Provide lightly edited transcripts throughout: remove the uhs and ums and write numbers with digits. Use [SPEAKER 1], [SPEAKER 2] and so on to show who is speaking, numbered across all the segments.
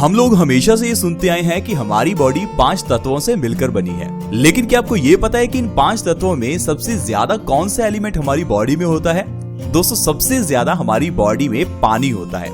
[SPEAKER 1] हम लोग हमेशा से ये सुनते आए हैं कि हमारी बॉडी 5 तत्वों से मिलकर बनी है, लेकिन क्या आपको ये पता है कि इन 5 तत्वों में सबसे ज्यादा कौन सा एलिमेंट हमारी बॉडी में होता है? दोस्तों, सबसे ज्यादा हमारी बॉडी में पानी होता है।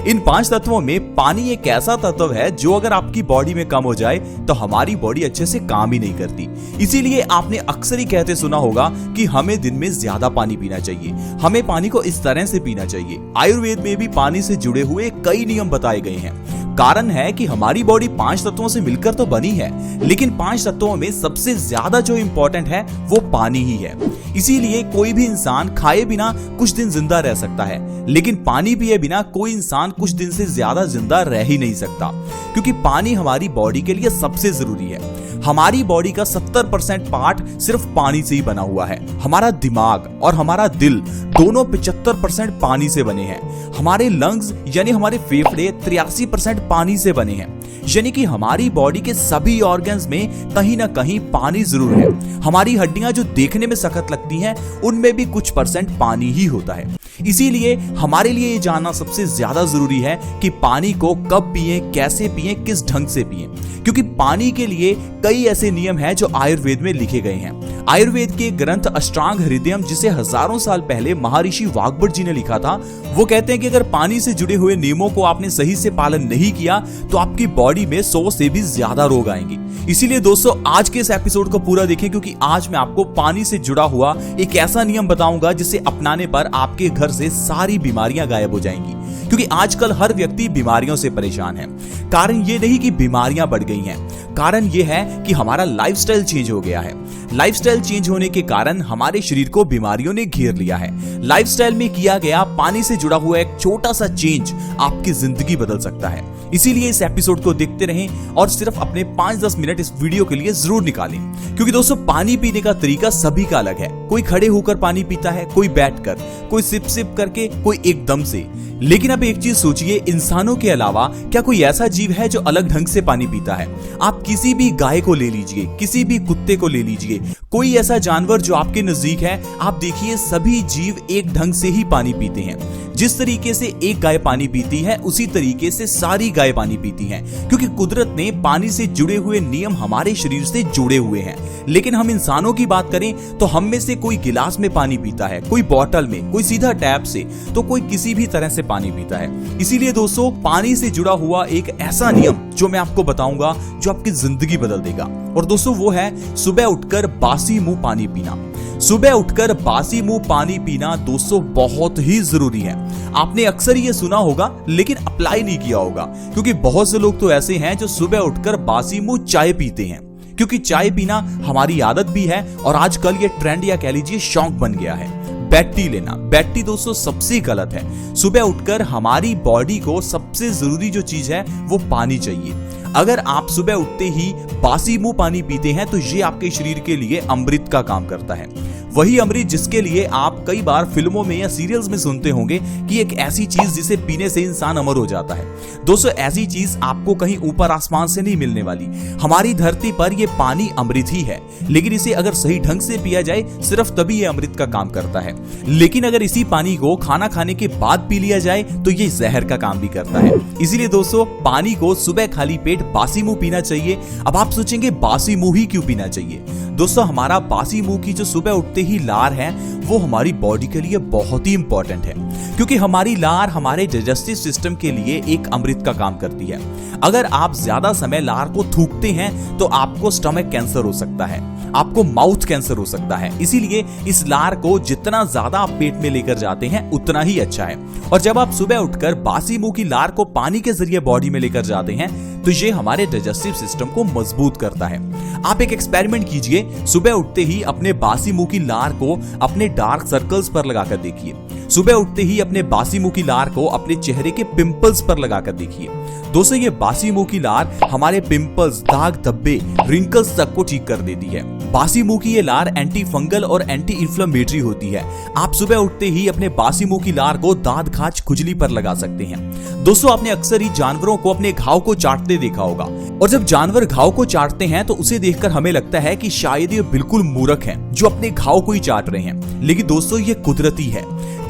[SPEAKER 1] इन 5 तत्वों में पानी एक ऐसा तत्व है जो अगर आपकी बॉडी में कम हो जाए तो हमारी बॉडी अच्छे से काम ही नहीं करती। इसीलिए आपने अक्सर ही कहते सुना होगा कि हमें दिन में ज्यादा पानी पीना चाहिए, हमें पानी को इस तरह से पीना चाहिए। आयुर्वेद में भी पानी से जुड़े हुए कई नियम बताए गए हैं। कारण है कि हमारी बॉडी 5 तत्वों से मिलकर तो बनी है, लेकिन 5 तत्वों में सबसे ज्यादा जो इंपॉर्टेंट है वो पानी ही है। इसीलिए कोई भी इंसान खाए बिना कुछ दिन जिंदा रह सकता है, लेकिन पानी पिए बिना कोई इंसान कुछ दिन से ज्यादा जिंदा रह ही नहीं सकता, क्योंकि पानी हमारी बॉडी के लिए सबसे जरूरी है। हमारी बॉडी का 70% पार्ट सिर्फ पानी से ही बना हुआ है। हमारा दिमाग और हमारा दिल दोनों 75% पानी से बने हैं। हमारे लंग्स यानी हमारे फेफड़े 83% पानी से बने हैं। यानी कि हमारी बॉडी के सभी ऑर्गन्स में कहीं ना कहीं पानी जरूर है। हमारी हड्डियां जो देखने में सख्त लगती हैं, उनमें भी कुछ % पानी ही होता है। इसीलिए हमारे लिए ये जानना सबसे ज्यादा जरूरी है कि पानी को कब पिए, कैसे पिए, किस ढंग से पिए, क्योंकि पानी के लिए कई ऐसे नियम हैं जो आयुर्वेद में लिखे गए हैं। आयुर्वेद के ग्रंथ अष्टांग हृदयम, जिसे हजारों साल पहले महर्षि वाग्भट जी ने लिखा था, वो कहते हैं कि अगर पानी से जुड़े हुए नियमों को आपने सही से पालन नहीं किया तो आपकी बॉडी में 100 से भी ज्यादा रोग आएंगे। इसीलिए दोस्तों, आज के इस एपिसोड को पूरा देखें, क्योंकि आज मैं आपको पानी से जुड़ा हुआ एक ऐसा नियम बताऊंगा जिसे अपनाने पर आपके घर से सारी बीमारियां गायब हो जाएंगी। क्योंकि आजकल हर व्यक्ति बीमारियों से परेशान है। कारण ये नहीं कि बीमारियां बढ़ गई हैं, कारण ये है कि हमारा लाइफस्टाइल चेंज हो गया है। लाइफस्टाइल चेंज होने के कारण हमारे शरीर को बीमारियों ने घेर लिया है। लाइफस्टाइल में किया गया पानी से जुड़ा हुआ एक छोटा सा चेंज आपकी जिंदगी बदल सकता है। इसीलिए इस एपिसोड को देखते रहें और सिर्फ अपने 5-10 मिनट इस वीडियो के लिए जरूर निकालें। क्योंकि दोस्तों, पानी पीने का तरीका सभी का अलग है। कोई खड़े होकर पानी पीता है, कोई बैठकर, कोई सिप सिप करके, कोई एकदम से। लेकिन अब एक चीज सोचिए, इंसानों के अलावा क्या कोई ऐसा जीव है जो अलग ढंग से पानी पीता है? आप किसी भी गाय को ले लीजिए, किसी भी कुत्ते को ले लीजिए, कोई ऐसा जानवर जो आपके नजदीक है, आप देखिए सभी जीव एक ढंग से ही पानी पीते हैं। जिस तरीके से एक गाय पानी पीती है, उसी तरीके से सारी गाय पानी पीती हैं, क्योंकि कुदरत ने पानी से जुड़े हुए नियम हमारे शरीर से जुड़े हुए हैं। लेकिन हम इंसानों की बात करें तो हम में से कोई गिलास में पानी पीता है, कोई बोतल में, कोई सीधा टैप से, तो कोई किसी भी तरह से पानी पीता है। इसीलिए दोस्तों, पानी से जुड़ा हुआ एक ऐसा नियम जो मैं आपको बताऊंगा जो आपकी जिंदगी बदल देगा। और दोस्तों, वो है सुबह उठकर बासी मुंह पानी पीना। सुबह उठकर बासी मुंह पानी पीना दोस्तों बहुत ही जरूरी है। आपने अक्सर ये सुना होगा लेकिन अप्लाई नहीं किया होगा, क्योंकि बहुत से लोग तो ऐसे हैं जो सुबह उठकर बासी मुंह चाय पीते हैं। क्योंकि चाय पीना हमारी आदत भी है और आजकल ये ट्रेंड या कह लीजिए शौक बन गया है। बेड टी लेना, बेड टी दोस्तों सबसे गलत है। सुबह उठकर हमारी बॉडी को सबसे जरूरी जो चीज है वो पानी चाहिए। अगर आप सुबह उठते ही बासी मुंह पानी पीते हैं तो ये आपके शरीर के लिए अमृत का काम करता है। वही अमृत जिसके लिए आप कई बार फिल्मों में या सीरियल्स में सुनते होंगे कि एक ऐसी चीज जिसे पीने से इंसान अमर हो जाता है। दोस्तों, ऐसी चीज आपको कहीं ऊपर आसमान से नहीं मिलने वाली। हमारी धरती पर ये पानी अमृत ही है, लेकिन इसे अगर सही ढंग से पिया जाए सिर्फ तभी ये अमृत का काम करता है। लेकिन अगर इसी पानी को खाना खाने के बाद पी लिया जाए तो ये जहर का काम भी करता है। इसीलिए दोस्तों, पानी को सुबह खाली पेट बासी मुंह पीना चाहिए। अब आप सोचेंगे बासी मुंह ही क्यों पीना चाहिए? दोस्तों, हमारा बासी मुंह की जो सुबह उठते ही लार है वो हमारी बॉडी के लिए बहुत ही इंपॉर्टेंट है, क्योंकि हमारी लार हमारे डाइजेस्टिव सिस्टम के लिए एक अमृत का काम करती है। अगर आप ज्यादा समय लार को थूकते हैं तो आपको स्टमक कैंसर हो सकता है, आपको माउथ कैंसर हो सकता है। इसीलिए इस लार को जितना ज्यादा आप पेट में लेकर जाते हैं उतना ही अच्छा है। और जब आप सुबह उठकर बासी मुंह की लार को पानी के जरिए बॉडी में लेकर जाते हैं तो ये हमारे डाइजेस्टिव सिस्टम को मजबूत करता है। आप एक एक्सपेरिमेंट कीजिए, सुबह उठते ही अपने बासी मुंह की लार को अपने डार्क सर्कल्स पर लगाकर देखिए। सुबह उठते ही अपने बासी मुंह की लार को अपने चेहरे के पिंपल्स पर लगाकर देखिए। दोस्तों, ये बासी मुंह की लार हमारे पिंपल्स, दाग धब्बे, रिंकल्स तक को ठीक कर देती है। बासी मुंह की ये लार एंटी फंगल और एंटी इंफ्लेमेटरी होती है। आप सुबह उठते ही अपने बासी मुंह की लार को दांत, खाज, खुजली पर लगा सकते हैं। दोस्तों, आपने अक्सर ही जानवरों को अपने घाव को चाटते देखा होगा, और जब जानवर घाव को चाटते हैं तो उसे देखकर हमें लगता है कि शायद ये बिल्कुल मूर्ख हैं जो अपने घाव को ही चाट रहे हैं। लेकिन दोस्तों, ये कुदरती है।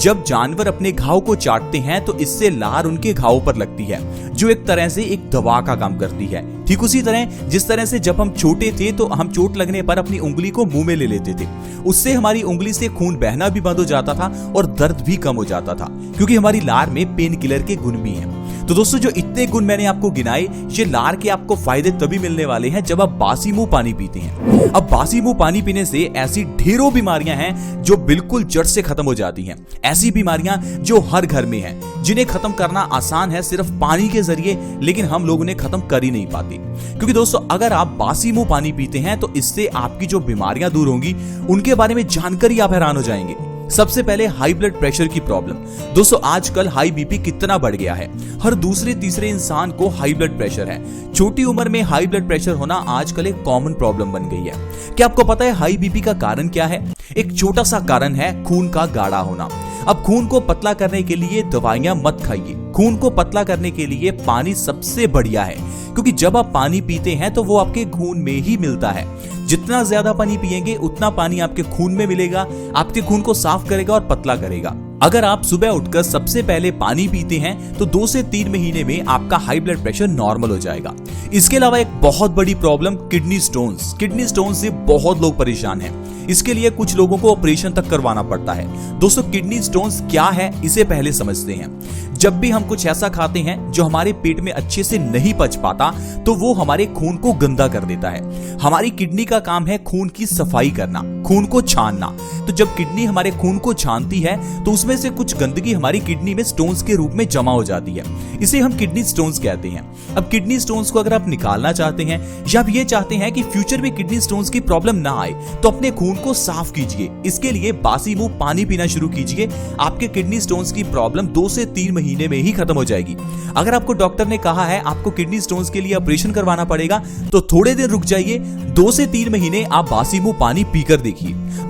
[SPEAKER 1] जब जानवर अपने घाव को चाटते हैं तो इससे लार उनके घावों पर लगती है, जो एक तरह से एक दवा का काम करती है। ठीक उसी तरह जिस तरह से जब हम छोटे थे तो हम चोट लगने पर अपनी उंगली को मुंह में ले लेते थे, उससे हमारी उंगली से खून बहना भी बंद हो जाता था और दर्द भी कम हो जाता था, क्योंकि हमारी लार में पेन किलर के गुण भी हैं। तो दोस्तों, जो इतने गुण मैंने आपको गिनाए, ये लार के आपको फायदे तभी मिलने वाले हैं जब आप बासी मुंह पानी पीते हैं। अब बासी मुंह पानी पीने से ऐसी ढेरों बीमारियां हैं जो बिल्कुल जड़ से खत्म हो जाती हैं। ऐसी बीमारियां जो हर घर में हैं, जिन्हें खत्म करना आसान है सिर्फ पानी के जरिए, लेकिन हम लोग उन्हें खत्म कर ही नहीं पाते। क्योंकि दोस्तों, अगर आप बासी मुंह पानी पीते हैं तो इससे आपकी जो बीमारियां दूर होंगी, उनके बारे में जानकर ही आप हैरान हो जाएंगे। सबसे पहले हाई ब्लड प्रेशर की प्रॉब्लम। दोस्तों, आजकल हाई बीपी कितना बढ़ गया है। हर दूसरे तीसरे इंसान को हाई ब्लड प्रेशर है। छोटी उम्र में हाई ब्लड प्रेशर होना आजकल एक कॉमन प्रॉब्लम बन गई है। क्या आपको पता है हाई बीपी का कारण क्या है? एक छोटा सा कारण है खून का गाढ़ा होना। अब खून को पतला करने के लिए दवाइयां मत खाइए। खून को पतला करने के लिए पानी सबसे बढ़िया है, क्योंकि जब आप पानी पीते हैं तो वो आपके खून में ही मिलता है। जितना ज्यादा पानी पिएंगे उतना पानी आपके खून में मिलेगा, आपके खून को साफ करेगा और पतला करेगा। अगर आप सुबह उठकर सबसे पहले पानी पीते हैं तो 2 से 3 महीने में आपका हाई ब्लड प्रेशर नॉर्मल हो जाएगा। इसके अलावा एक बहुत बड़ी problem kidney stones. Kidney stone से बहुत लोग परेशान हैं। इसके लिए कुछ लोगों को ऑपरेशन तक करवाना पड़ता है। दोस्तों, किडनी स्टोन्स क्या है इसे पहले समझते हैं। जब भी हम कुछ ऐसा खाते हैं जो हमारे पेट में अच्छे से नहीं पच पाता, तो वो हमारे खून को गंदा कर देता है। हमारी किडनी का काम है खून की सफाई करना, खून को छानना। तो जब किडनी हमारे खून को छानती है तो उसमें से कुछ गंदगी हमारी किडनी में स्टोन्स के रूप में जमा हो जाती है। इसे हम किडनी स्टोन्स कहते हैं। अब किडनी स्टोन्स को अगर आप निकालना चाहते हैं या आप ये चाहते हैं कि फ्यूचर में किडनी स्टोन्स की प्रॉब्लम ना आए, तो अपने खून को साफ कीजिए। इसके लिए बासी मुंह पानी पीना शुरू कीजिए। आपके किडनी स्टोन्स की प्रॉब्लम 2 से 3 महीने में ही खत्म हो जाएगी। अगर आपको डॉक्टर ने कहा है आपको किडनी स्टोन्स के लिए ऑपरेशन करवाना पड़ेगा, तो थोड़े दिन रुक जाइए। 2 से 3 महीने आप बासी मुंह पानी पीकर देखिए।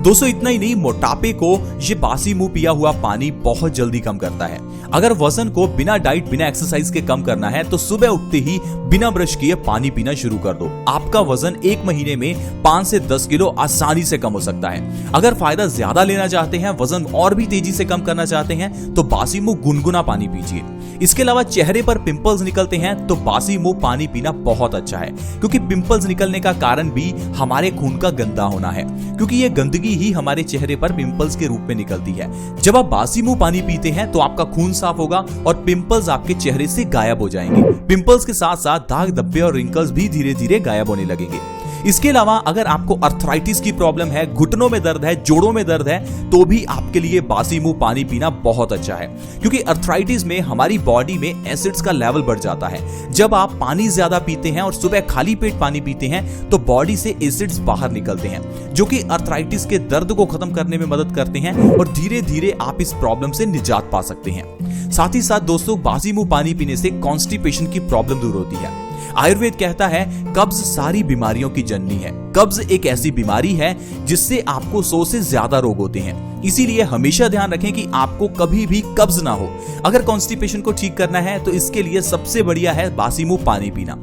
[SPEAKER 1] दोस्तों, इतना ही नहीं, मोटापे को ये बासी मुंह पिया हुआ पानी बहुत जल्दी कम करता है। अगर वजन को बिना डाइट बिना एक्सरसाइज के कम करना है तो सुबह उठते ही बिना ब्रश किए पानी पीना शुरू कर दो। आपका वजन 1 महीने में 5 से 10 किलो आसानी से कम हो सकता है। अगर फायदा ज्यादा लेना चाहते हैं, वजन और भी तेजी से कम करना चाहते हैं, तो बासी मुंह गुनगुना पानी पीजिए। इसके अलावा चेहरे पर पिंपल्स निकलते हैं तो बासी मुंह पानी पीना बहुत अच्छा है, क्योंकि पिंपल्स निकलने का कारण भी हमारे खून का गंदा होना है, क्योंकि ये गंदगी ही हमारे चेहरे पर पिंपल्स के रूप में निकलती है। जब आप बासी मुंह पानी पीते हैं तो आपका खून साफ होगा और पिंपल्स आपके चेहरे से गायब हो जाएंगे। पिंपल्स के साथ साथ दाग धब्बे और रिंकल्स भी धीरे धीरे गायब होने लगेंगे। इसके अलावा अगर आपको अर्थराइटिस की प्रॉब्लम है, घुटनों में दर्द है, जोड़ों में दर्द है, तो भी आपके लिए बासी मुंह पानी पीना बहुत अच्छा है, क्योंकि अर्थराइटिस में हमारी बॉडी में एसिड्स का लेवल बढ़ जाता है। जब आप पानी ज्यादा पीते हैं और सुबह खाली पेट पानी पीते हैं तो बॉडी से एसिड्स बाहर निकलते हैं, जो कि अर्थराइटिस के दर्द को खत्म करने में मदद करते हैं और धीरे धीरे आप इस प्रॉब्लम से निजात पा सकते हैं। साथ ही साथ दोस्तों, बासी मुंह पानी पीने से कॉन्स्टिपेशन की प्रॉब्लम दूर होती है। आयुर्वेद कहता है कब्ज सारी बीमारियों की जननी है। कब्ज एक ऐसी बीमारी है जिससे आपको 100 से ज्यादा रोग होते हैं। इसीलिए हमेशा ध्यान रखें कि आपको कभी भी कब्ज ना हो। अगर कॉन्स्टिपेशन को ठीक करना है तो इसके लिए सबसे बढ़िया है बासी मुंह पानी पीना।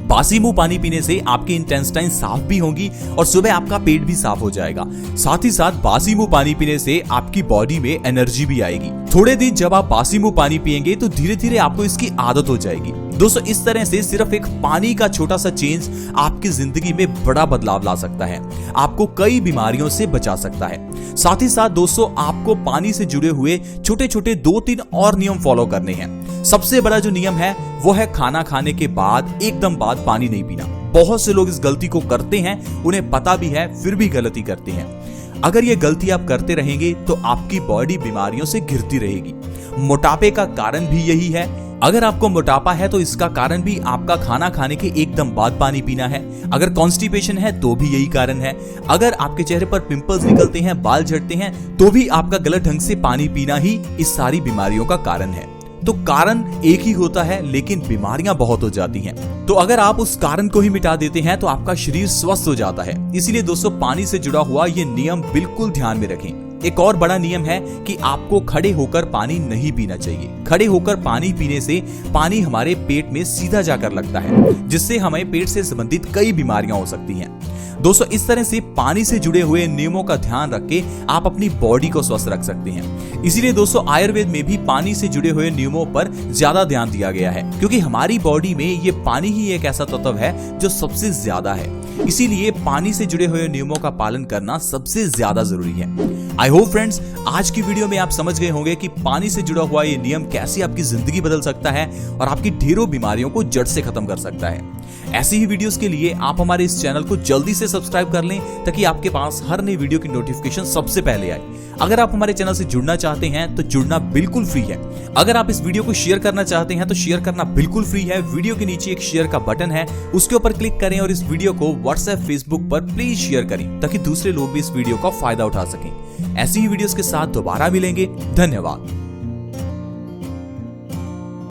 [SPEAKER 1] बासी मुंह पानी पीने से आपकी इंटेस्टाइन साफ भी होंगी और सुबह आपका पेट भी साफ हो जाएगा। साथ ही साथ बासी मुंह पानी पीने से आपकी बॉडी में एनर्जी भी आएगी। थोड़े दिन जब आप बासी मुंह पानी पिएंगे तो धीरे धीरे आपको इसकी आदत हो जाएगी। दोस्तों, इस तरह से सिर्फ एक पानी का छोटा सा चेंज आपकी जिंदगी में बड़ा बदलाव ला सकता है, आपको कई बीमारियों से बचा सकता है। साथ ही साथ दोस्तों, आपको पानी से जुड़े हुए छोटे छोटे 2-3 और नियम फॉलो करने हैं। सबसे बड़ा जो नियम है वो है खाना खाने के बाद एकदम बाद पानी नहीं पीना। बहुत से लोग इस गलती को करते हैं, उन्हें पता भी है फिर भी गलती करते हैं। अगर ये गलती आप करते रहेंगे तो आपकी बॉडी बीमारियों से घिरती रहेगी। मोटापे का कारण भी यही है। अगर आपको मोटापा है तो इसका कारण भी आपका खाना खाने के एकदम बाद पानी पीना है। अगर कॉन्स्टिपेशन है तो भी यही कारण है। अगर आपके चेहरे पर पिंपल्स निकलते हैं, बाल झड़ते हैं, तो भी आपका गलत ढंग से पानी पीना ही इस सारी बीमारियों का कारण है। तो कारण एक ही होता है लेकिन बीमारियां बहुत हो जाती हैं। तो अगर आप उस कारण को ही मिटा देते हैं तो आपका शरीर स्वस्थ हो जाता है। इसलिए दोस्तों, पानी से जुड़ा हुआ ये नियम बिल्कुल ध्यान में रखें। एक और बड़ा नियम है कि आपको खड़े होकर पानी नहीं पीना चाहिए। खड़े होकर पानी पीने से पानी हमारे पेट में सीधा जाकर लगता है, जिससे हमें पेट से संबंधित कई बीमारियां हो सकती हैं। दोस्तों इस तरह से पानी से जुड़े हुए नियमों का ध्यान रख के आप अपनी बॉडी को स्वस्थ रख सकते हैं। इसीलिए दोस्तों आयुर्वेद में भी पानी से जुड़े हुए नियमों पर ज्यादा ध्यान दिया गया है, क्योंकि हमारी बॉडी में ये पानी ही एक ऐसा तत्व है जो सबसे ज्यादा है। इसीलिए पानी से जुड़े हुए नियमों का पालन करना सबसे ज्यादा जरूरी है। आई होप फ्रेंड्स आज की वीडियो में आप समझ गए होंगे कि पानी से जुड़ा हुआ ये नियम कैसे आपकी जिंदगी बदल सकता है और आपकी ढेरों बीमारियों को जड़ से खत्म कर सकता है। ऐसी ही वीडियोस के लिए आप हमारे इस चैनल को जल्दी से सब्सक्राइब कर लें ताकि आपके पास हर नई वीडियो की नोटिफिकेशन सबसे पहले आए। अगर आप हमारे चैनल से जुड़ना चाहते हैं तो जुड़ना बिल्कुल फ्री है। अगर आप इस वीडियो को शेयर करना चाहते हैं तो शेयर करना बिल्कुल फ्री है। वीडियो के नीचे एक शेयर का बटन है, उसके ऊपर क्लिक करें और इस वीडियो को व्हाट्सएप, फेसबुक पर प्लीज शेयर करें ताकि दूसरे लोग भी इस वीडियो का फायदा उठा सकें। ऐसी ही वीडियोस के साथ दोबारा मिलेंगे। धन्यवाद।